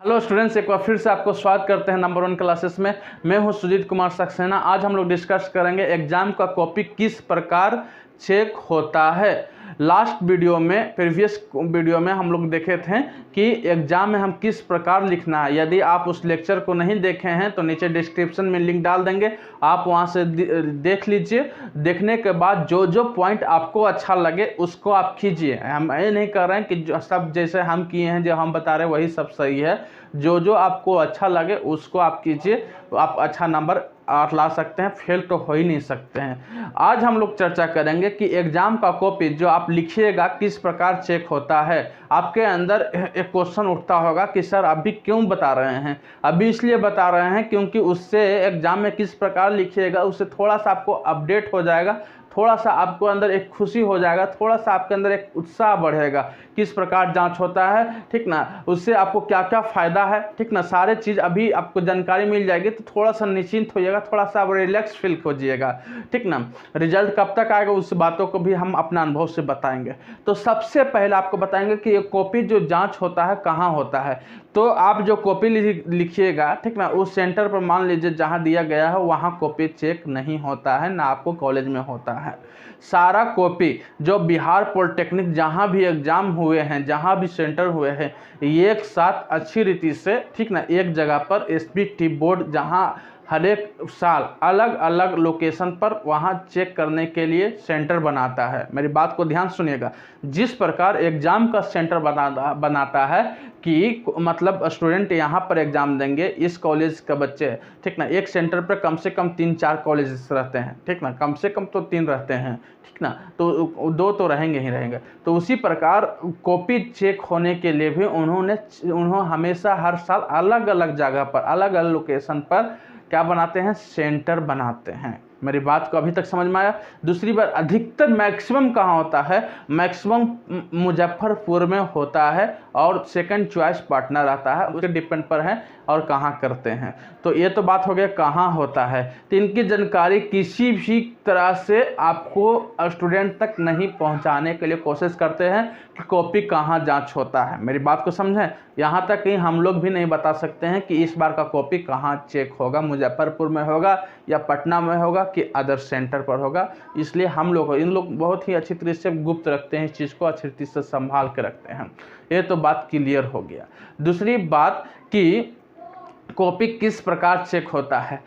Hello students, एक बार फिर से आपको स्वागत करते हैं नंबर 1 क्लासेस में। मैं हूं सुजीत कुमार सक्सेना। आज हम लोग डिस्कस करेंगे एग्जाम का कॉपी किस प्रकार चेक होता है। लास्ट वीडियो में, प्रीवियस वीडियो में हम लोग देखे थे कि एग्जाम में हम किस प्रकार लिखना है। यदि आप उस लेक्चर को नहीं देखे हैं तो नीचे डिस्क्रिप्शन में लिंक डाल देंगे, आप वहां से देख लीजिए। देखने के बाद जो जो पॉइंट आपको अच्छा लगे उसको आप कीजिए। हम ये नहीं कर रहे हैं कि जो सब जैसे हम किए हैं, जो हम बता रहे हैं वही सब सही है। जो जो आपको अच्छा लगे उसको आप कीजिए, तो आप अच्छा नंबर ला सकते हैं, फेल तो हो ही नहीं सकते हैं। आज हम लोग चर्चा करेंगे कि एग्जाम का कॉपी जो आप लिखिएगा किस प्रकार चेक होता है। आपके अंदर एक क्वेश्चन उठता होगा कि सर अभी क्यों बता रहे हैं। अभी इसलिए बता रहे हैं क्योंकि उससे एग्जाम में किस प्रकार लिखिएगा उससे थोड़ा सा आपको अपडेट हो जाएगा, थोड़ा सा आपको अंदर एक खुशी हो जाएगा, थोड़ा सा आपके अंदर एक उत्साह बढ़ेगा किस प्रकार जांच होता है, ठीक ना। उससे आपको क्या क्या फ़ायदा है, ठीक ना, सारे चीज़ अभी आपको जानकारी मिल जाएगी तो थोड़ा सा निश्चिंत होइएगा, थोड़ा सा आप रिलैक्स फील कीजिएगा, ठीक ना। रिजल्ट कब तक आएगा उस बातों को भी हम अपना अनुभव से बताएंगे। तो सबसे पहले आपको बताएंगे कि ये कॉपी जो जाँच होता है कहाँ होता है। तो आप जो कॉपी लिखिएगा, ठीक ना, उस सेंटर पर मान लीजिए जहाँ दिया गया है वहाँ कॉपी चेक नहीं होता है, ना आपको कॉलेज में होता है। सारा कॉपी जो बिहार पॉलिटेक्निक जहाँ भी एग्जाम हुए हैं, जहाँ भी सेंटर हुए हैं, एक साथ अच्छी रीति से, ठीक ना, एक जगह पर एसबीटी बोर्ड जहाँ हर एक साल अलग अलग लोकेशन पर वहाँ चेक करने के लिए सेंटर बनाता है। मेरी बात को ध्यान सुनिएगा। जिस प्रकार एग्ज़ाम का सेंटर बनाता है कि मतलब स्टूडेंट यहाँ पर एग्ज़ाम देंगे, इस कॉलेज का बच्चे, ठीक ना, एक सेंटर पर कम से कम 3-4 कॉलेज रहते हैं, ठीक ना, कम से कम तो 3 रहते हैं, ठीक ना, तो 2 तो रहेंगे ही रहेंगे। तो उसी प्रकार कॉपी चेक होने के लिए भी उन्होंने हमेशा हर साल अलग अलग जगह पर, अलग अलग लोकेशन पर क्या बनाते हैं, सेंटर बनाते हैं। मेरी बात को अभी तक समझ में आया। दूसरी बात, अधिकतर मैक्सिमम कहाँ होता है, मैक्सिमम मुजफ्फरपुर में होता है और सेकंड चॉइस पटना रहता है, उसके डिपेंड पर है और कहाँ करते हैं। तो ये तो बात हो गया कहाँ होता है। तो इनकी जानकारी किसी भी तरह से आपको स्टूडेंट तक नहीं पहुँचाने के लिए कोशिश करते हैं कि कॉपी कहाँ जाँच होता है। मेरी बात को समझें। यहाँ तक कि हम लोग भी नहीं बता सकते हैं कि इस बार का कॉपी कहाँ चेक होगा, मुजफ्फरपुर में होगा या पटना में होगा कि अदर सेंटर पर होगा। इसलिए हम लोग, इन लोग बहुत ही अच्छी तरीके से गुप्त रखते हैं, इस चीज़ को अच्छी तरीके से संभाल के रखते हैं। ये तो बात क्लियर हो गया। दूसरी बात कि कॉपी किस प्रकार चेक होता है,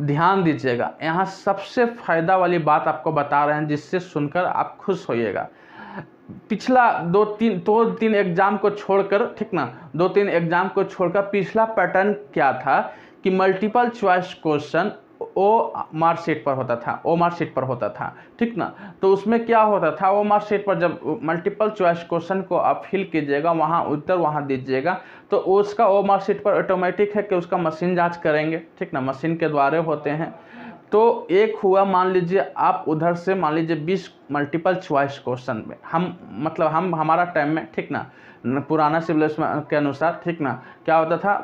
ध्यान दीजिएगा। यहाँ सबसे फ़ायदा वाली बात आपको बता रहे हैं जिससे सुनकर आप खुश होइएगा। पिछला 2-3 एग्जाम को छोड़कर, ठीक ना, 2-3 एग्जाम को छोड़कर पिछला पैटर्न क्या था कि मल्टीपल चॉइस क्वेश्चन ओ मार्कशीट पर होता था, ओ मार्कशीट पर होता था, ठीक ना। तो उसमें क्या होता था, ओ मार्कशीट पर जब मल्टीपल चॉइस क्वेश्चन को आप फिल कीजिएगा, वहाँ उत्तर वहाँ दीजिएगा, तो उसका ओ मार्कशीट पर ऑटोमेटिक है कि उसका मशीन जांच करेंगे, ठीक ना, मशीन के द्वारा होते हैं। तो एक हुआ, मान लीजिए आप उधर से मान लीजिए 20 मल्टीपल चॉइस क्वेश्चन में हम हमारा टाइम में, ठीक ना, पुराना सिलेबस के अनुसार, ठीक ना, क्या होता था,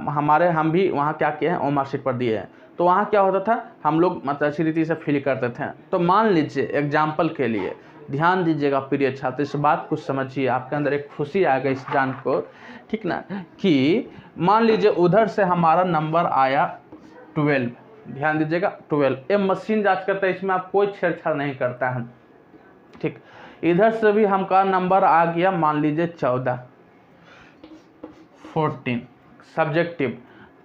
हम भी वहाँ क्या किए हैं, ओ मार्कशीट पर दिए हैं। तो वहाँ क्या होता था, हम लोग मतलब अच्छी रीति से फिल करते थे। तो मान लीजिए एग्जाम्पल के लिए ध्यान दीजिएगा प्रिय छात्र, इस बात को समझिए, आपके अंदर एक खुशी आ गई इस जान को, ठीक ना, कि मान लीजिए उधर से हमारा नंबर आया 12, ध्यान दीजिएगा 12। ये मशीन जांच करता है, इसमें आप कोई छेड़छाड़ नहीं करता है, ठीक। इधर से भी हमका नंबर आ गया मान लीजिए 14 सब्जेक्टिव।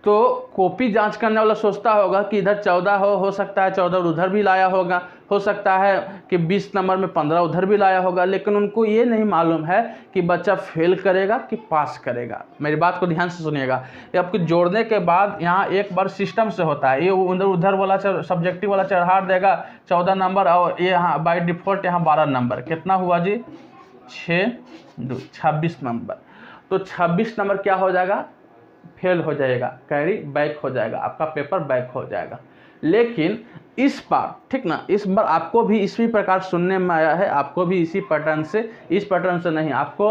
तो कॉपी जांच करने वाला सोचता होगा कि इधर 14 हो सकता है 14 उधर भी लाया होगा, हो सकता है कि 20 नंबर में 15 उधर भी लाया होगा, लेकिन उनको ये नहीं मालूम है कि बच्चा फेल करेगा कि पास करेगा। मेरी बात को ध्यान से सुनिएगा। ये आपको जोड़ने के बाद यहाँ एक बार सिस्टम से होता है, ये उधर वाला सब्जेक्टिव वाला चढ़ा देगा 14 नंबर और ये यहाँ बाई डिफ़ॉल्ट यहाँ 12 नंबर। कितना हुआ जी, 26 नंबर। तो 26 नंबर क्या हो जाएगा, फेल हो जाएगा, कैरी बैक हो जाएगा, आपका पेपर बैक हो जाएगा। लेकिन इस बार, ठीक ना, इस बार आपको भी इसी प्रकार सुनने में आया है, आपको भी इसी पैटर्न से, इस पैटर्न से नहीं, आपको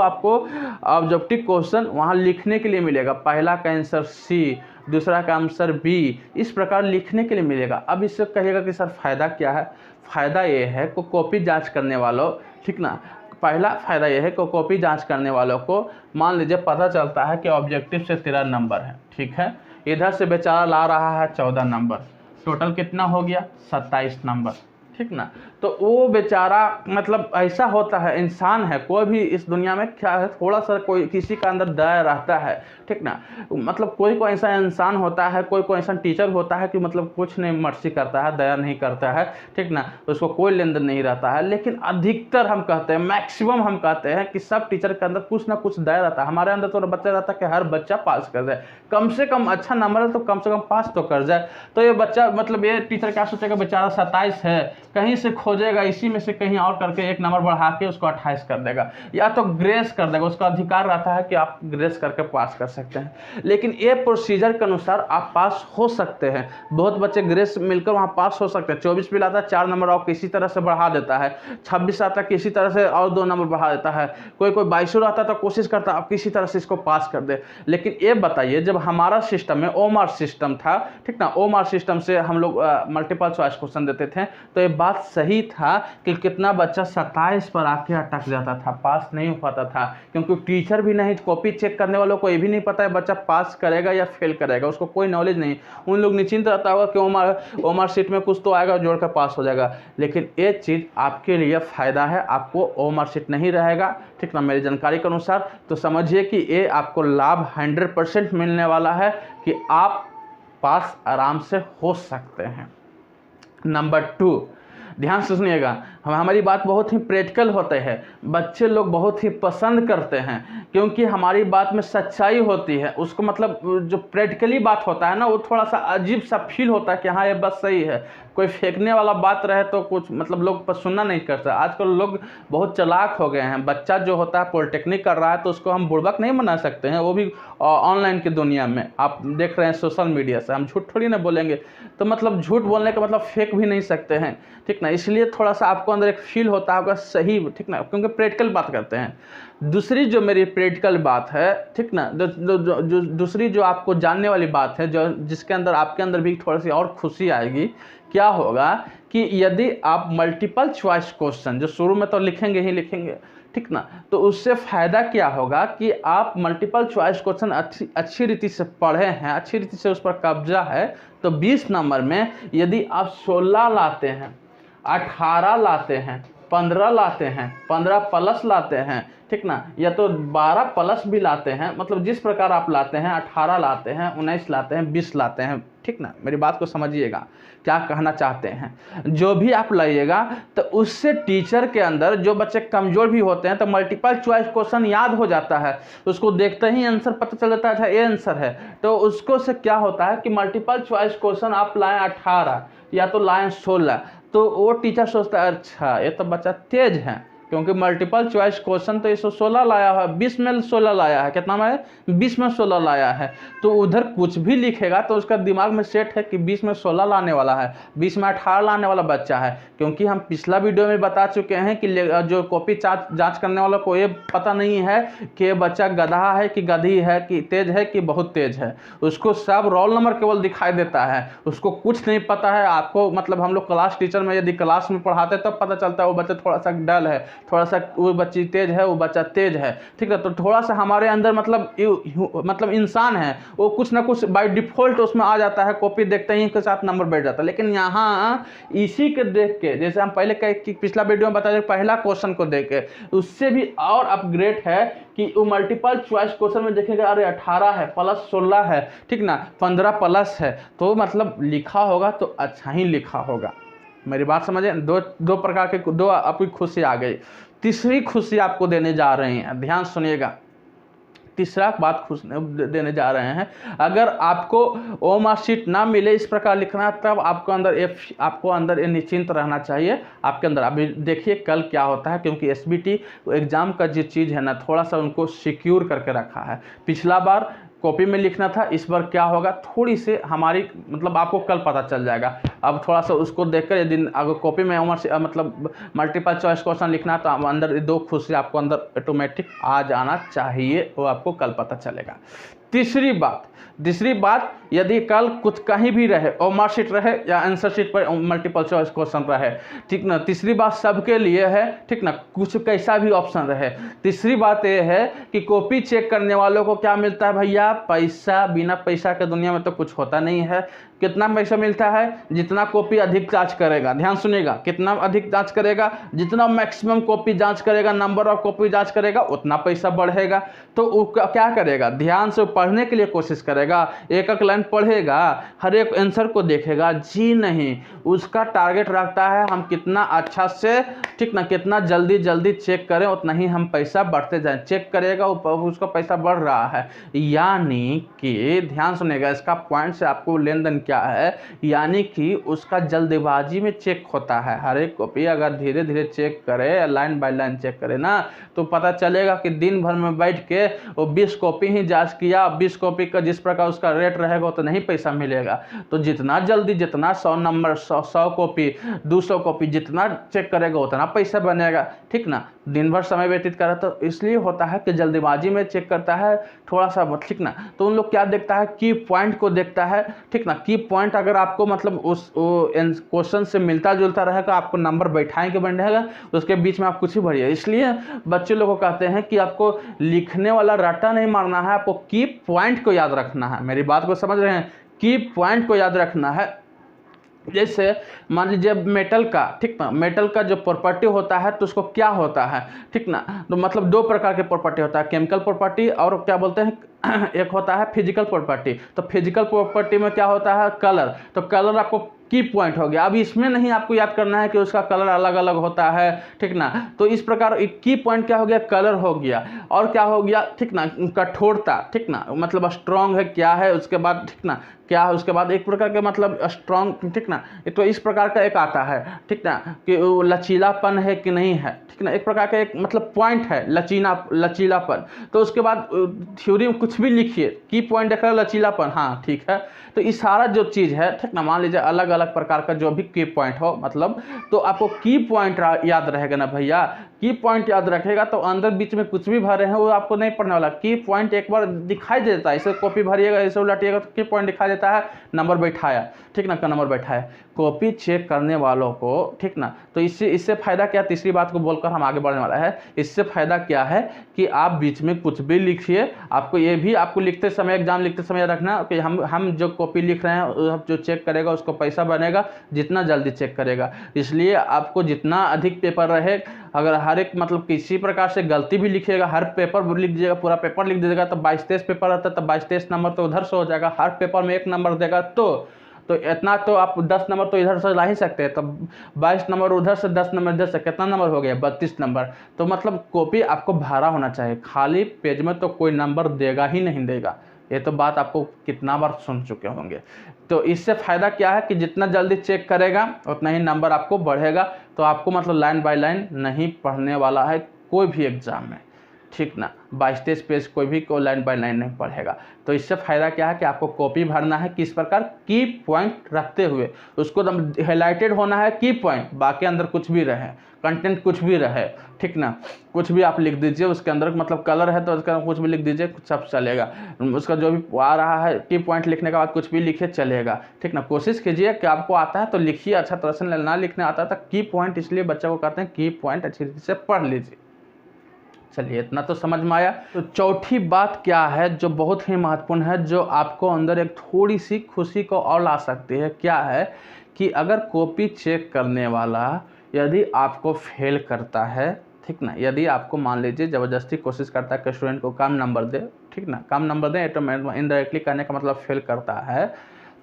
ऑब्जेक्टिव क्वेश्चन वहाँ लिखने के लिए मिलेगा। पहला का आंसर सी, दूसरा का आंसर बी, इस प्रकार लिखने के लिए मिलेगा। अब इससे कहिएगा कि सर फ़ायदा क्या है। फ़ायदा ये है कि कॉपी जांच करने वालों, ठीक ना, पहला फ़ायदा यह है कि कॉपी जांच करने वालों को मान लीजिए पता चलता है कि ऑब्जेक्टिव से 13 नंबर है, ठीक है, इधर से बेचारा ला रहा है 14 नंबर, टोटल कितना हो गया 27 नंबर, ठीक ना। तो वो बेचारा मतलब ऐसा होता है, इंसान है कोई भी इस दुनिया में, क्या है थोड़ा सा कोई किसी का अंदर दया रहता है, ठीक ना। मतलब कोई कोई ऐसा इंसान होता है, कोई कोई ऐसा टीचर होता है कि मतलब कुछ नहीं मर्सी करता है, दया नहीं करता है, ठीक ना, उसको कोई लेन देन नहीं रहता है। लेकिन अधिकतर हम कहते हैं, मैक्सिमम हम कहते हैं कि सब टीचर के अंदर कुछ ना कुछ दया रहता है। हमारे अंदर तो बच्चा रहता है कि हर बच्चा पास कर जाए, कम से कम अच्छा नंबर है तो कम से कम पास तो कर जाए। तो ये बच्चा मतलब ये टीचर क्या सोचेगा, बेचारा 27 है, कहीं से खोजेगा, इसी में से कहीं और करके एक नंबर बढ़ा के उसको 28 कर देगा, या तो ग्रेस कर देगा। उसका अधिकार रहता है कि आप ग्रेस करके पास कर सकते हैं। लेकिन ये प्रोसीजर के अनुसार आप पास हो सकते हैं। बहुत बच्चे ग्रेस मिलकर वहाँ पास हो सकते हैं। 24 भी लाता है 4 नंबर और किसी तरह से बढ़ा देता है, 26 आता है किसी तरह से और 2 नंबर बढ़ा देता है, कोई कोई 22 आता है तो कोशिश करता है आप किसी तरह से इसको पास कर दे। लेकिन ये बताइए, जब हमारा सिस्टम में ओमार सिस्टम था, ठीक ना, ओमार सिस्टम से हम लोग मल्टीपल चॉइस क्वेश्चन देते थे, तो ये बात सही था कि कितना बच्चा 27 पर आके अटक जाता था, पास नहीं हो पाता था। क्योंकि टीचर भी नहीं, कॉपी चेक करने वालों को ये भी नहीं पता है बच्चा पास करेगा या फेल करेगा, उसको कोई नॉलेज नहीं। उन लोग निश्चिंत रहता होगा कि ओमार सीट में कुछ तो आएगा, जोड़ कर पास हो जाएगा। लेकिन ये चीज़ आपके लिए फ़ायदा है, आपको ओमार सीट नहीं रहेगा, ठीक ना, मेरी जानकारी के अनुसार। तो समझिए कि ये आपको लाभ 100% मिलने वाला है कि आप पास आराम से हो सकते हैं। नंबर 2, ध्यान से सुनिएगा, हमारी बात बहुत ही प्रैक्टिकल होते हैं, बच्चे लोग बहुत ही पसंद करते हैं क्योंकि हमारी बात में सच्चाई होती है। उसको मतलब जो प्रैक्टिकली बात होता है ना, वो थोड़ा सा अजीब सा फील होता है कि हाँ ये बात सही है। कोई फेंकने वाला बात रहे तो कुछ मतलब लोग सुनना नहीं करता। आजकल लोग बहुत चालाक हो गए हैं। बच्चा जो होता है पॉलिटेक्निक कर रहा है तो उसको हम बुड़बक नहीं बना सकते हैं, वो भी ऑनलाइन की दुनिया में आप देख रहे हैं सोशल मीडिया से। हम झूठ थोड़ी ना बोलेंगे, तो मतलब झूठ बोलने का मतलब फेंक भी नहीं सकते हैं, ठीक ना। इसलिए थोड़ा सा आपको अंदर एक फील होता होगा सही, ठीक ना, क्योंकि प्रैक्टिकल बात करते हैं। दूसरी जो मेरी प्रैक्टिकल बात है, ठीक ना, दूसरी जो आपको जानने वाली बात है, जो जिसके अंदर आपके अंदर भी थोड़ी सी और खुशी आएगी, क्या होगा कि यदि आप मल्टीपल चॉइस क्वेश्चन जो शुरू में तो लिखेंगे ही लिखेंगे, ठीक ना, तो उससे फ़ायदा क्या होगा कि आप मल्टीपल चॉइस क्वेश्चन अच्छी रीति से पढ़े हैं, अच्छी रीति से उस पर कब्जा है, तो 20 नंबर में यदि आप 16 लाते हैं, 18 लाते हैं, 15 लाते हैं, 15 प्लस लाते हैं, ठीक ना, या तो 12 प्लस भी लाते हैं, मतलब जिस प्रकार आप लाते हैं, 18 लाते हैं, 19 लाते हैं, 20 लाते हैं, ठीक ना, मेरी बात को समझिएगा क्या कहना चाहते हैं। जो भी आप लाइएगा तो उससे टीचर के अंदर जो बच्चे कमज़ोर भी होते हैं तो मल्टीपल चॉइस क्वेश्चन याद हो जाता है, उसको देखते ही आंसर पता चल जाता है, अच्छा ये आंसर है। तो उसको से क्या होता है कि मल्टीपल चॉइस क्वेश्चन आप लाएँ 18 या तो लाएँ 16, तो वो टीचर सोचता है अच्छा ये तो बच्चा तेज है, क्योंकि मल्टीपल चॉइस क्वेश्चन तो 116 लाया है, 20 में 16 लाया है, कितना में 20 में 16 लाया है, तो उधर कुछ भी लिखेगा तो उसका दिमाग में सेट है कि 20 में 16 लाने वाला है, 20 में 18 लाने वाला बच्चा है। क्योंकि हम पिछला वीडियो में बता चुके हैं कि जो कॉपी जांच करने वालों को ये पता नहीं है कि बच्चा गधा है कि गधी है, कि तेज है कि बहुत तेज है, उसको सब रोल नंबर केवल दिखाई देता है, उसको कुछ नहीं पता है। आपको मतलब हम लोग क्लास टीचर में यदि क्लास में पढ़ाते तब पता चलता है वो बच्चा थोड़ा सा डल है, थोड़ा सा वो बच्ची तेज है, वो बच्चा तेज है, ठीक है। तो थोड़ा सा हमारे अंदर मतलब इंसान है, वो कुछ ना कुछ बाय डिफ़ॉल्ट उसमें आ जाता है, कॉपी देखते ही के साथ नंबर बैठ जाता है। लेकिन यहाँ इसी के देख के, जैसे हम पहले पिछला वीडियो में बताया पहला क्वेश्चन को देख के, उससे भी और अपग्रेड है कि वो मल्टीपल चॉइस क्वेश्चन में देखेगा अरे 18 है प्लस 16 है, ठीक ना, 15 प्लस है, तो मतलब लिखा होगा तो अच्छा ही लिखा होगा। मेरी बात समझे। दो प्रकार के दो आपकी खुशी आ गई। तीसरी खुशी आपको देने जा रहे हैं, ध्यान सुनिएगा। तीसरा बात खुश देने जा रहे हैं, अगर आपको ओ मार्कशीट ना मिले इस प्रकार लिखना, तब आपको अंदर ये निश्चिंत रहना चाहिए आपके अंदर। अभी देखिए कल क्या होता है, क्योंकि एसबीटी एग्ज़ाम का जो चीज़ है ना, थोड़ा सा उनको सिक्योर करके रखा है। पिछला बार कॉपी में लिखना था, इस बार क्या होगा, थोड़ी से हमारी मतलब आपको कल पता चल जाएगा। अब थोड़ा सा उसको देखकर यदि अगर कॉपी में मतलब मल्टीपल चॉइस क्वेश्चन लिखना तो अंदर 2 खुशी आपको अंदर ऑटोमेटिक आ जाना चाहिए, वो आपको कल पता चलेगा। तीसरी बात यदि कल कुछ कहीं भी रहे और मार्कशीट रहे या आंसर शीट पर मल्टीपल चॉइस क्वेश्चन रहे, ठीक ना, तीसरी बात सबके लिए है, ठीक ना, कुछ कैसा भी ऑप्शन रहे। तीसरी बात यह है कि कॉपी चेक करने वालों को क्या मिलता है भैया, पैसा। बिना पैसा के दुनिया में तो कुछ होता नहीं है। कितना पैसा मिलता है, जितना कॉपी अधिक जांच करेगा, ध्यान सुनिएगा, कितना अधिक जांच करेगा, जितना मैक्सिमम कॉपी जांच करेगा, नंबर ऑफ कॉपी जांच करेगा, उतना पैसा बढ़ेगा। तो वो क्या करेगा, ध्यान से पढ़ने के लिए कोशिश करेगा, एक एक लाइन पढ़ेगा, हर एक आंसर को देखेगा, जी नहीं, उसका टारगेट रखता है हम कितना अच्छा से, ठीक ना, कितना जल्दी चेक करें, उतना ही हम पैसा बढ़ते जाएं। चेक करेगा उसका पैसा बढ़ रहा है, यानी कि ध्यान सुनिएगा, इसका पॉइंट से आपको लेन देन क्या है, यानी कि उसका जल्दबाजी में चेक होता है। हर एक कॉपी अगर धीरे धीरे चेक करे, लाइन बाय लाइन चेक करे ना, तो पता चलेगा कि दिन भर में बैठ के वो 20 कॉपी ही जांच किया, 20 कॉपी का जिस प्रकार उसका रेट रहेगा तो नहीं पैसा मिलेगा। तो जितना जल्दी, जितना 100 नंबर, 100 कॉपी, 200 कॉपी जितना चेक करेगा उतना पैसा बनेगा, ठीक ना। दिन भर समय व्यतीत करा तो इसलिए होता है कि जल्दबाजी में चेक करता है थोड़ा सा, ठीक ना। तो उन लोग क्या देखता है, की पॉइंट को देखता है, ठीक ना। की पॉइंट अगर आपको मतलब उस क्वेश्चन से मिलता जुलता रहेगा, आपको नंबर बैठाएंगे बढ़ेगा, उसके बीच में आप कुछ ही भरिए। इसलिए बच्चे लोगों को कहते हैं कि आपको लिखने वाला रट्टा नहीं मारना है, आपको की पॉइंट को याद रखना है। मेरी बात को समझ रहे हैं, की पॉइंट को याद रखना है। जैसे मान लीजिए मेटल का, ठीक ना, मेटल का जो प्रॉपर्टी होता है तो उसको क्या होता है, ठीक ना, तो मतलब 2 प्रकार के प्रॉपर्टी होता है, केमिकल प्रॉपर्टी और क्या बोलते हैं एक होता है फिजिकल प्रॉपर्टी। तो फिजिकल प्रॉपर्टी में क्या होता है, कलर। तो कलर आपको की पॉइंट हो गया। अब इसमें नहीं आपको याद करना है कि उसका कलर अलग अलग होता है, ठीक ना। तो इस प्रकार एक की पॉइंट क्या हो गया, कलर हो गया। और क्या हो गया, ठीक ना, कठोरता, ठीक ना, मतलब स्ट्रॉन्ग है क्या है, उसके बाद ठीक ना क्या है, उसके बाद एक प्रकार के मतलब स्ट्रॉन्ग, ठीक ना। तो इस प्रकार का एक आता है, ठीक ना, कि वो लचीलापन है कि नहीं है, ठीक ना, एक प्रकार का एक मतलब पॉइंट है लचीलापन। तो उसके बाद थ्योरी में कुछ भी लिखिए, की पॉइंट देख रहा है लचीलापन, हाँ ठीक है। तो इस सारा जो चीज़ है, ठीक ना, मान लीजिए अलग अलग प्रकार का जो भी की पॉइंट हो, मतलब तो आपको की पॉइंट याद रहेगा ना भैया। की पॉइंट याद रखेगा तो अंदर बीच में कुछ भी भरे हैं वो आपको नहीं पढ़ने वाला। की पॉइंट एक बार दिखाई देता है, इसे कॉपी भरिएगा, इसे उलटिएगा तो की पॉइंट दिखाई देता है, नंबर बैठाया, ठीक ना, का नंबर बैठाया। कॉपी चेक करने वालों को, ठीक ना, तो इससे फायदा क्या, तीसरी बात को बोलकर हम आगे बढ़ने वाला है। इससे फायदा क्या है कि आप बीच में कुछ भी लिखिए, आपको ये भी आपको लिखते समय, एग्जाम लिखते समय रखना कि हम जो कॉपी लिख रहे हैं, जो चेक करेगा उसको पैसा बनेगा जितना जल्दी चेक करेगा। इसलिए आपको जितना अधिक पेपर रहे, अगर हर एक मतलब किसी प्रकार से गलती भी लिखिएगा, हर पेपर लिख दीजिएगा, पूरा पेपर लिख दीजिएगा, तो 22-23 पेपर रहता है, तो 22-23 नंबर तो उधर से हो जाएगा। हर पेपर में 1 नंबर देगा तो इतना तो आप 10 नंबर तो इधर से ला ही सकते हैं। तो 22 नंबर उधर से 10 नंबर इधर से, कितना नंबर हो गया, 32 नंबर। तो मतलब कॉपी आपको भरा होना चाहिए, खाली पेज में तो कोई नंबर देगा ही नहीं देगा। ये तो बात आपको कितना बार सुन चुके होंगे। तो इससे फ़ायदा क्या है कि जितना जल्दी चेक करेगा उतना ही नंबर आपको बढ़ेगा। तो आपको मतलब लाइन बाय लाइन नहीं पढ़ने वाला है कोई भी एग्ज़ाम में, ठीक ना। 22-23 पेज कोई भी को लाइन बाय लाइन नहीं पढ़ेगा। तो इससे फ़ायदा क्या है कि आपको कॉपी भरना है किस प्रकार, की पॉइंट रखते हुए, उसको हाईलाइटेड होना है की पॉइंट, बाकी अंदर कुछ भी रहे, कंटेंट कुछ भी रहे, ठीक ना, कुछ भी आप लिख दीजिए उसके अंदर, मतलब कलर है तो उसका कुछ भी लिख दीजिए, सब चलेगा। उसका जो भी आ रहा है की पॉइंट लिखने के बाद कुछ भी लिखिए चलेगा, ठीक ना। कोशिश कीजिए कि आपको आता है तो लिखिए अच्छा तरह से, ना लिखने आता है तो की पॉइंट, इसलिए बच्चों को कहते हैं की पॉइंट अच्छी तरीके से पढ़ लीजिए। चलिए इतना तो समझ में आया। तो चौथी बात क्या है जो बहुत ही महत्वपूर्ण है, जो आपको अंदर एक थोड़ी सी खुशी को और ला सकती है, क्या है कि अगर कॉपी चेक करने वाला यदि आपको फेल करता है, ठीक ना, यदि आपको मान लीजिए ज़बरदस्ती कोशिश करता है कि स्टूडेंट को कम नंबर दे, ठीक ना, कम नंबर दे, तो इनडायरेक्टली करने का मतलब फेल करता है,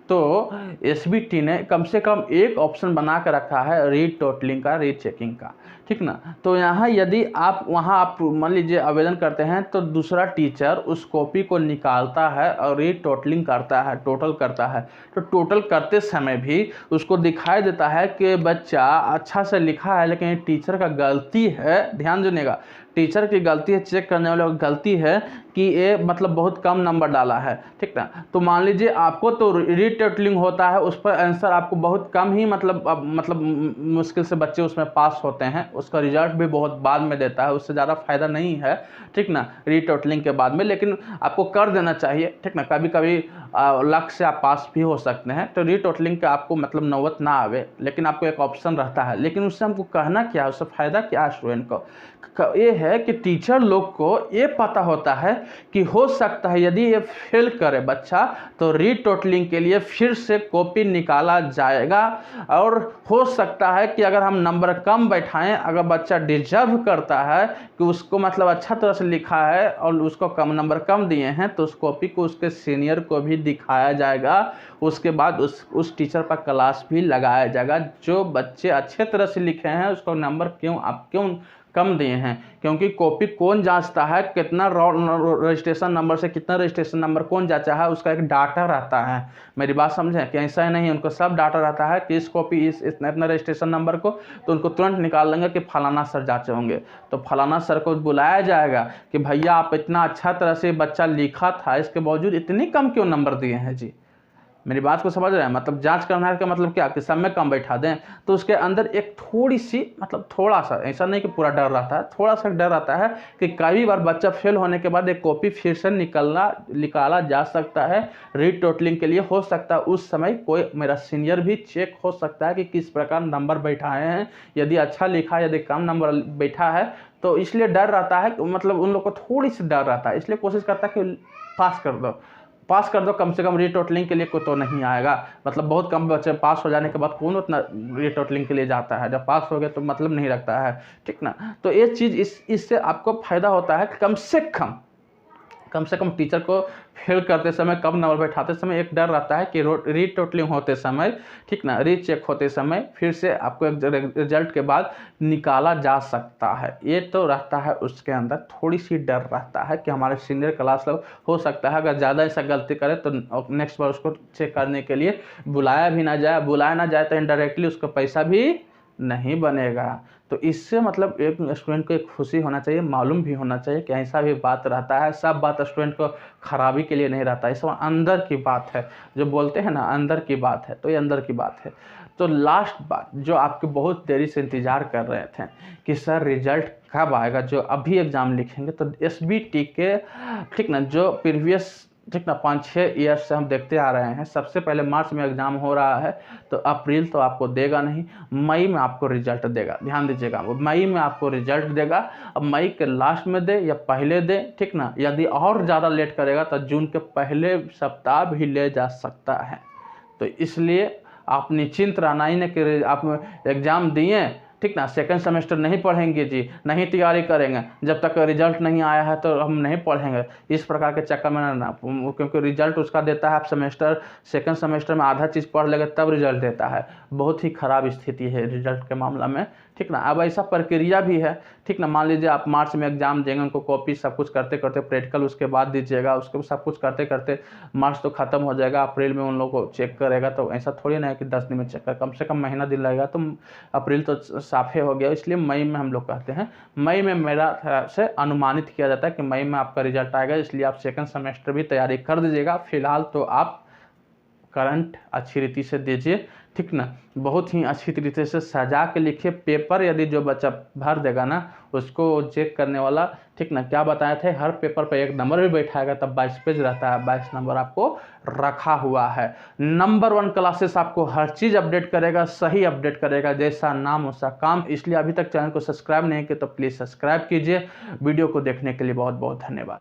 तो एसबीटी ने कम से कम एक ऑप्शन बना कर रखा है रीटोटलिंग का, रीचेकिंग का, ठीक ना। तो यहाँ यदि आप वहाँ आप मान लीजिए आवेदन करते हैं तो दूसरा टीचर उस कॉपी को निकालता है और रीटोटलिंग करता है, टोटल करता है। तो टोटल करते समय भी उसको दिखाई देता है कि बच्चा अच्छा से लिखा है लेकिन टीचर का गलती है, ध्यान दीजिएगा, टीचर की गलती है, चेक करने वाले की गलती है कि ये मतलब बहुत कम नंबर डाला है, ठीक ना। तो मान लीजिए आपको तो रीटोटलिंग होता है, उस पर आंसर आपको बहुत कम ही मतलब मुश्किल से बच्चे उसमें पास होते हैं उसका रिजल्ट भी बहुत बाद में देता है, उससे ज़्यादा फायदा नहीं है, ठीक ना, रीटोटलिंग के बाद में। लेकिन आपको कर देना चाहिए, ठीक ना। कभी कभी लक से आप पास भी हो सकते हैं, तो रीटोटलिंग का आपको मतलब नौबत ना आवे, लेकिन आपको एक ऑप्शन रहता है। लेकिन उससे हमको कहना क्या है, उससे फ़ायदा क्या है स्टूडेंट को, ये है कि टीचर लोग को ये पता होता है कि हो सकता है यदि ये फेल करे बच्चा तो रीटोटलिंग के लिए फिर से कॉपी निकाला जाएगा, और हो सकता है कि अगर हम नंबर कम बैठाएं, अगर बच्चा डिजर्व करता है कि उसको मतलब अच्छा तरह से लिखा है और उसको कम नंबर कम दिए हैं, तो उस कॉपी को उसके सीनियर को भी दिखाया जाएगा। उसके बाद उस टीचर पर क्लास भी लगाया जाएगा। जो बच्चे अच्छे तरह से लिखे हैं उसको नंबर क्यों कम दिए हैं, क्योंकि कॉपी कौन जांचता है, कितना रजिस्ट्रेशन नंबर से कितना रजिस्ट्रेशन नंबर कौन जांचा है, उसका एक डाटा रहता है। मेरी बात समझें कि ऐसा ही नहीं, उनको सब डाटा रहता है कि इस कॉपी इतना रजिस्ट्रेशन नंबर को, तो उनको तुरंत निकाल लेंगे कि फलाना सर जांचे होंगे, तो फलाना सर को बुलाया जाएगा कि भैया आप इतना अच्छा तरह से बच्चा लिखा था, इसके बावजूद इतनी कम क्यों नंबर दिए हैं जी। मेरी बात को समझ रहे हैं, मतलब जांच करना है का मतलब क्या कि सब में कम बैठा दें, तो उसके अंदर एक थोड़ी सी मतलब थोड़ा सा, ऐसा नहीं कि पूरा डर रहता है, थोड़ा सा डर रहता है कि कई बार बच्चा फेल होने के बाद एक कॉपी फिर से निकाला जा सकता है रीटोटलिंग के लिए। हो सकता है उस समय कोई मेरा सीनियर भी चेक हो सकता है कि किस प्रकार नंबर बैठाए हैं, यदि अच्छा लिखा है, यदि कम नंबर बैठा है, तो इसलिए डर रहता है, मतलब उन लोग को थोड़ी सी डर रहता है, इसलिए कोशिश करता है कि पास कर दो कम से कम। रीटोटलिंग के लिए कोई तो नहीं आएगा, मतलब बहुत कम बच्चे पास हो जाने के बाद कौन उतना रीटोटलिंग के लिए जाता है, जब पास हो गए तो मतलब नहीं रखता है, ठीक ना। तो ये चीज़ इससे आपको फायदा होता है, कम से कम टीचर को फेल करते समय, कम नंबर बैठाते समय एक डर रहता है कि रीटोटलिंग होते समय, ठीक ना, रीचेक होते समय फिर से आपको एक रिजल्ट के बाद निकाला जा सकता है। ये तो रहता है, उसके अंदर थोड़ी सी डर रहता है कि हमारे सीनियर क्लास लोग हो सकता है अगर ज़्यादा ऐसा गलती करे तो नेक्स्ट बार उसको चेक करने के लिए बुलाया ना जाए तो इनडायरेक्टली उसको पैसा भी नहीं बनेगा। तो इससे मतलब एक स्टूडेंट को एक खुशी होना चाहिए, मालूम भी होना चाहिए कि ऐसा भी बात रहता है। सब बात स्टूडेंट को खराबी के लिए नहीं रहता है, इसमें अंदर की बात है, जो बोलते हैं ना अंदर की बात है, तो ये अंदर की बात है। तो लास्ट बात जो आपके बहुत देरी से इंतज़ार कर रहे थे कि सर रिजल्ट कब आएगा, जो अभी एग्ज़ाम लिखेंगे, तो SBT के, ठीक ना, जो प्रीवियस, ठीक ना, 5-6 ईयर से हम देखते आ रहे हैं, सबसे पहले मार्च में एग्ज़ाम हो रहा है, तो अप्रैल तो आपको देगा नहीं, मई में आपको रिजल्ट देगा। ध्यान दीजिएगा, वो मई में आपको रिजल्ट देगा। अब मई के लास्ट में दे या पहले दे, ठीक ना, यदि और ज़्यादा लेट करेगा तो जून के पहले सप्ताह भी ले जा सकता है। तो इसलिए आप निश्चिंत रहना ही नहीं कि आप एग्ज़ाम दिए, ठीक ना, सेकंड सेमेस्टर नहीं पढ़ेंगे जी, नहीं तैयारी करेंगे, जब तक रिजल्ट नहीं आया है तो हम नहीं पढ़ेंगे, इस प्रकार के चक्कर में ना, क्योंकि रिजल्ट उसका देता है, आप सेकंड सेमेस्टर में आधा चीज़ पढ़ लेंगे तब रिजल्ट देता है। बहुत ही ख़राब स्थिति है रिजल्ट के मामला में, ठीक ना। अब ऐसा प्रक्रिया भी है, ठीक ना, मान लीजिए आप मार्च में एग्जाम देंगे, उनको कॉपी सब कुछ करते करते प्रैक्टिकल उसके बाद दीजिएगा, उसके सब कुछ करते करते मार्च तो ख़त्म हो जाएगा, अप्रैल में उन लोगों को चेक करेगा, तो ऐसा थोड़ी ना है कि 10 दिन में चेक कर, कम से कम महीना दिन लगेगा, तो अप्रैल तो साफे हो गया। इसलिए मई में हम लोग कहते हैं, मई में मेरा से अनुमानित किया जाता है कि मई में आपका रिजल्ट आएगा, इसलिए आप सेकंड सेमेस्टर भी तैयारी कर दीजिएगा। फिलहाल तो आप करंट अच्छी रीति से दीजिए, ठीक ना, बहुत ही अच्छी तरीके से सजा के लिखिए पेपर। यदि जो बच्चा भर देगा ना, उसको चेक करने वाला, ठीक ना, क्या बताए थे, हर पेपर पे एक नंबर भी बैठाएगा, तब 22 पेज रहता है, 22 नंबर आपको रखा हुआ है। नंबर 1 क्लासेस आपको हर चीज़ अपडेट करेगा, सही अपडेट करेगा, जैसा नाम वैसा काम। इसलिए अभी तक चैनल को सब्सक्राइब नहीं किया तो प्लीज़ सब्सक्राइब कीजिए। वीडियो को देखने के लिए बहुत बहुत धन्यवाद।